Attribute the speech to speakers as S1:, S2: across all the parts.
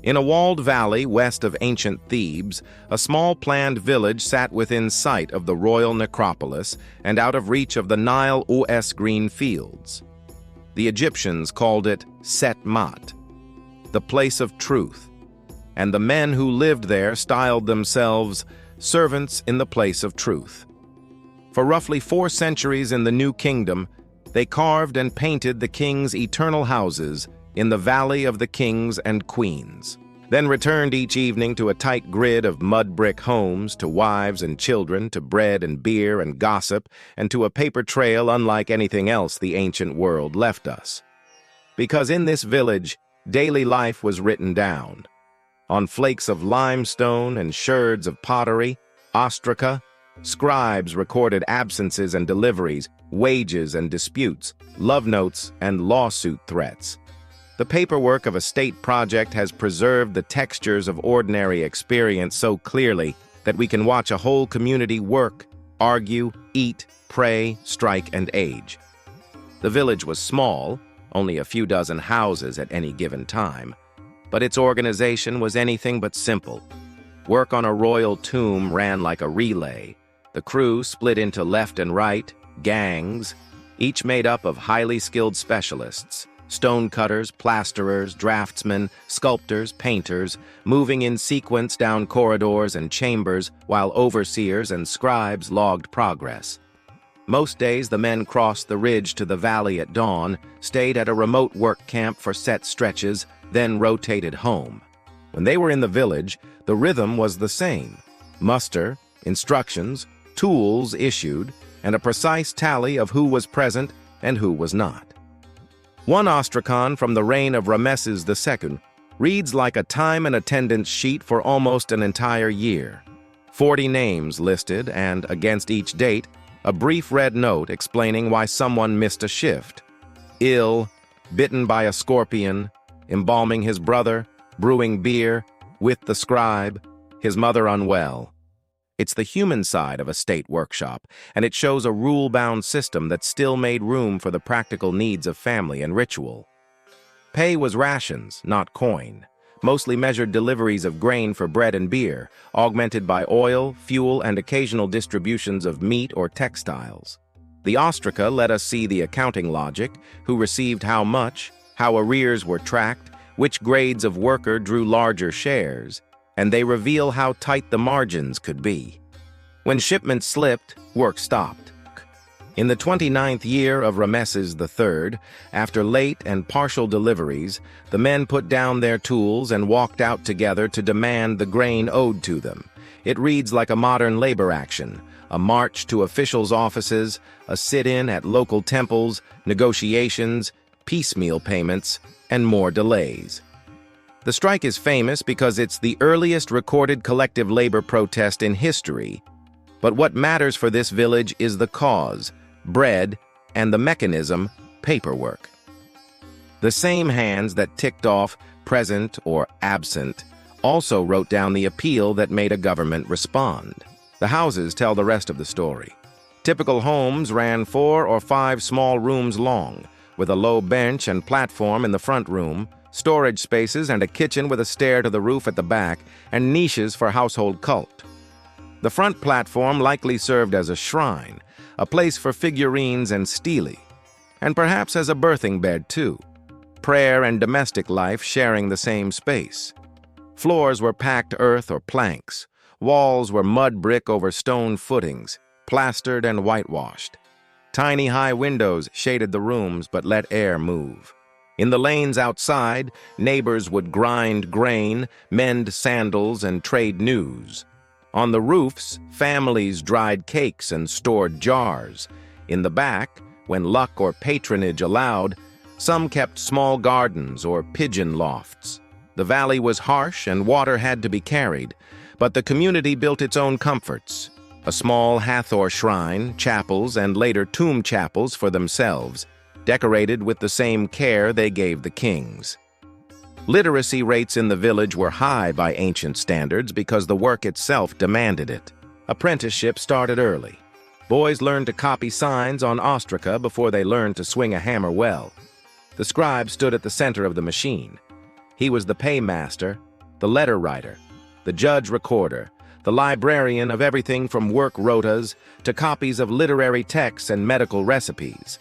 S1: In a walled valley west of ancient Thebes, a small planned village sat within sight of the royal necropolis and out of reach of the Nile-OS green fields. The Egyptians called it Set Mat, the place of truth, and the men who lived there styled themselves servants in the place of truth. For roughly 4 centuries in the New Kingdom, they carved and painted the king's eternal houses in the Valley of the Kings and Queens, then returned each evening to a tight grid of mud brick homes, to wives and children, to bread and beer and gossip, and to a paper trail unlike anything else the ancient world left us. Because in this village, daily life was written down. On flakes of limestone and sherds of pottery, Ostraca, scribes recorded absences and deliveries, wages and disputes, love notes and lawsuit threats. The paperwork of a state project has preserved the textures of ordinary experience so clearly that we can watch a whole community work, argue, eat, pray, strike, and age. The village was small, only a few dozen houses at any given time, but its organization was anything but simple. Work on a royal tomb ran like a relay. The crew split into left and right, gangs, each made up of highly skilled specialists. Stonecutters, plasterers, draftsmen, sculptors, painters, moving in sequence down corridors and chambers while overseers and scribes logged progress. Most days the men crossed the ridge to the valley at dawn, stayed at a remote work camp for set stretches, then rotated home. When they were in the village, the rhythm was the same. Muster, instructions, tools issued, and a precise tally of who was present and who was not. One ostracon from the reign of Ramesses II reads like a time and attendance sheet for almost an entire year. 40 names listed, and against each date, a brief red note explaining why someone missed a shift. Ill, bitten by a scorpion, embalming his brother, brewing beer, with the scribe, his mother unwell. It's the human side of a state workshop, and it shows a rule-bound system that still made room for the practical needs of family and ritual. Pay was rations, not coin, mostly measured deliveries of grain for bread and beer, augmented by oil, fuel, and occasional distributions of meat or textiles. The Ostraca let us see the accounting logic, who received how much, how arrears were tracked, which grades of worker drew larger shares, and they reveal how tight the margins could be. When shipments slipped, work stopped. In the 29th year of Ramesses III, after late and partial deliveries, the men put down their tools and walked out together to demand the grain owed to them. It reads like a modern labor action, a march to officials' offices, a sit-in at local temples, negotiations, piecemeal payments, and more delays. The strike is famous because it's the earliest recorded collective labor protest in history. But what matters for this village is the cause, bread, and the mechanism, paperwork. The same hands that ticked off present or absent also wrote down the appeal that made a government respond. The houses tell the rest of the story. Typical homes ran 4 or 5 small rooms long, with a low bench and platform in the front room, storage spaces and a kitchen with a stair to the roof at the back, and niches for household cult. The front platform likely served as a shrine, a place for figurines and stelae, and perhaps as a birthing bed too. Prayer and domestic life sharing the same space. Floors were packed earth or planks. Walls were mud brick over stone footings, plastered and whitewashed. Tiny high windows shaded the rooms but let air move. In the lanes outside, neighbors would grind grain, mend sandals, and trade news. On the roofs, families dried cakes and stored jars. In the back, when luck or patronage allowed, some kept small gardens or pigeon lofts. The valley was harsh and water had to be carried, but the community built its own comforts. A small Hathor shrine, chapels, and later tomb chapels for themselves, decorated with the same care they gave the kings. Literacy rates in the village were high by ancient standards because the work itself demanded it. Apprenticeship started early. Boys learned to copy signs on Ostraca before they learned to swing a hammer well. The scribe stood at the center of the machine. He was the paymaster, the letter writer, the judge recorder, the librarian of everything from work rotas to copies of literary texts and medical recipes.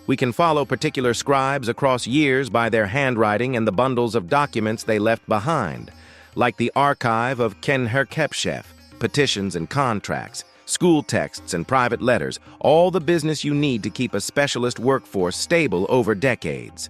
S1: We can follow particular scribes across years by their handwriting and the bundles of documents they left behind, like the archive of Amenhotep, petitions and contracts, school texts and private letters, all the business you need to keep a specialist workforce stable over decades.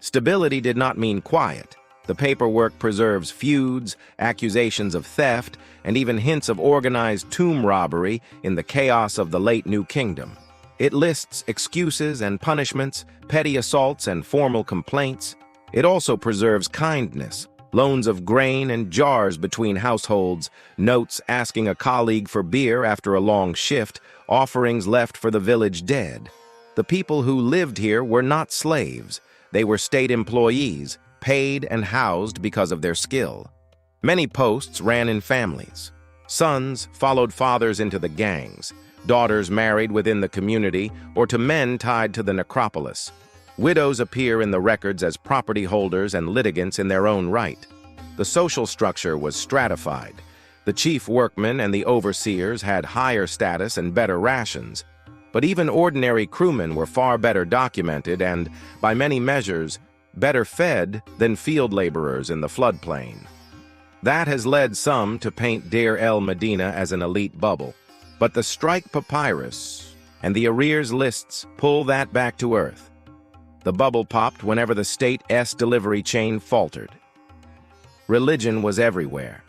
S1: Stability did not mean quiet. The paperwork preserves feuds, accusations of theft, and even hints of organized tomb robbery in the chaos of the late New Kingdom. It lists excuses and punishments, petty assaults and formal complaints. It also preserves kindness, loans of grain and jars between households, notes asking a colleague for beer after a long shift, offerings left for the village dead. The people who lived here were not slaves. They were state employees, paid and housed because of their skill. Many posts ran in families. Sons followed fathers into the gangs, daughters married within the community, or to men tied to the necropolis. Widows appear in the records as property holders and litigants in their own right. The social structure was stratified. The chief workmen and the overseers had higher status and better rations. But even ordinary crewmen were far better documented and, by many measures, better fed than field laborers in the floodplain. That has led some to paint Deir el-Medina as an elite bubble. But the strike papyrus and the arrears lists pull that back to earth. The bubble popped whenever the state's delivery chain faltered. Religion was everywhere.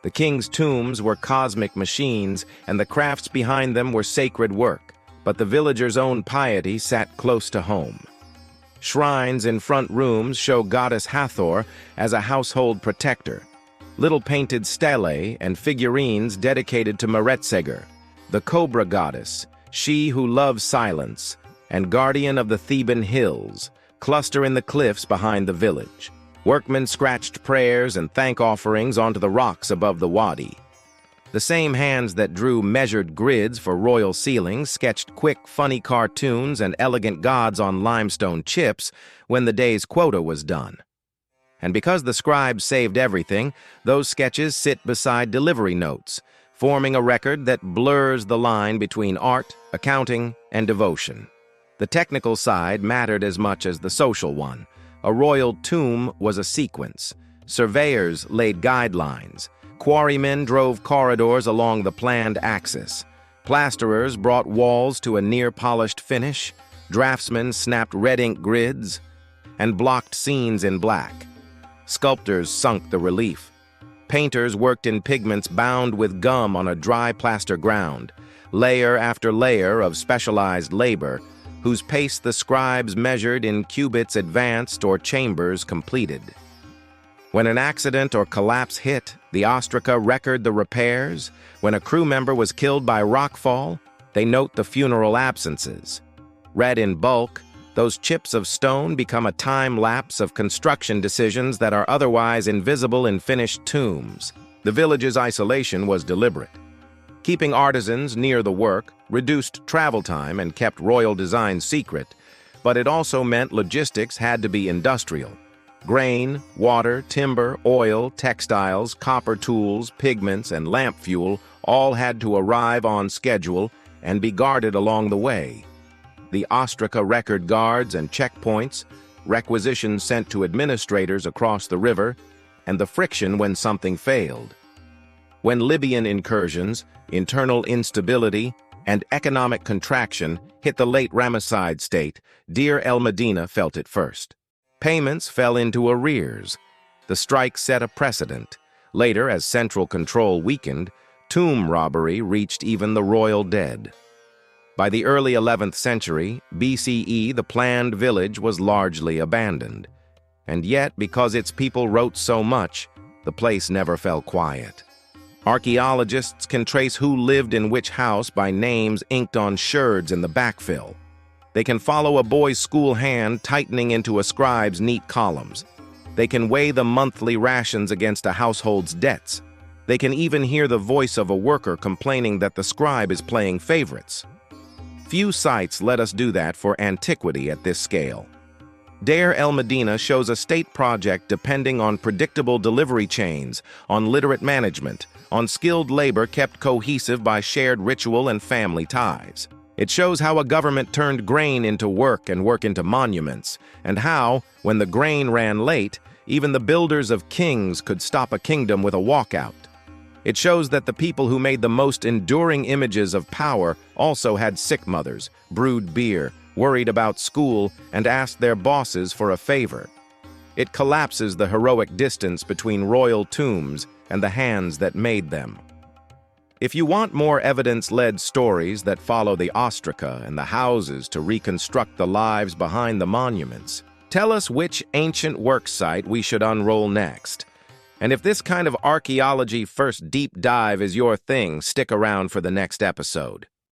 S1: The king's tombs were cosmic machines, and the crafts behind them were sacred work, but the villagers' own piety sat close to home. Shrines in front rooms show goddess Hathor as a household protector. Little painted stelae and figurines dedicated to Meretseger, the cobra goddess, she who loves silence, and guardian of the Theban hills, cluster in the cliffs behind the village. Workmen scratched prayers and thank offerings onto the rocks above the wadi. The same hands that drew measured grids for royal ceilings sketched quick, funny cartoons and elegant gods on limestone chips when the day's quota was done. And because the scribes saved everything, those sketches sit beside delivery notes, forming a record that blurs the line between art, accounting, and devotion. The technical side mattered as much as the social one. A royal tomb was a sequence. Surveyors laid guidelines. Quarrymen drove corridors along the planned axis. Plasterers brought walls to a near-polished finish. Draftsmen snapped red ink grids and blocked scenes in black. Sculptors sunk the relief. Painters worked in pigments bound with gum on a dry plaster ground, layer after layer of specialized labor, whose pace the scribes measured in cubits advanced or chambers completed. When an accident or collapse hit, the Ostraca record the repairs. When a crew member was killed by rockfall, they note the funeral absences. Read in bulk, those chips of stone become a time lapse of construction decisions that are otherwise invisible in finished tombs. The village's isolation was deliberate. Keeping artisans near the work reduced travel time and kept royal design secret, but it also meant logistics had to be industrial. Grain, water, timber, oil, textiles, copper tools, pigments, and lamp fuel all had to arrive on schedule and be guarded along the way. The Ostraca record guards and checkpoints, requisitions sent to administrators across the river, and the friction when something failed. When Libyan incursions, internal instability, and economic contraction hit the late Ramesses state, Deir el-Medina felt it first. Payments fell into arrears. The strike set a precedent. Later, as central control weakened, tomb robbery reached even the royal dead. By the early 11th century, BCE, the planned village was largely abandoned. And yet, because its people wrote so much, the place never fell quiet. Archaeologists can trace who lived in which house by names inked on sherds in the backfill. They can follow a boy's school hand tightening into a scribe's neat columns. They can weigh the monthly rations against a household's debts. They can even hear the voice of a worker complaining that the scribe is playing favorites. Few sites let us do that for antiquity at this scale. Deir el-Medina shows a state project depending on predictable delivery chains, on literate management, on skilled labor kept cohesive by shared ritual and family ties. It shows how a government turned grain into work and work into monuments, and how, when the grain ran late, even the builders of kings could stop a kingdom with a walkout. It shows that the people who made the most enduring images of power also had sick mothers, brewed beer, worried about school, and asked their bosses for a favor. It collapses the heroic distance between royal tombs and the hands that made them. If you want more evidence-led stories that follow the Ostraca and the houses to reconstruct the lives behind the monuments, tell us which ancient work site we should unroll next. And if this kind of archaeology first deep dive is your thing, stick around for the next episode.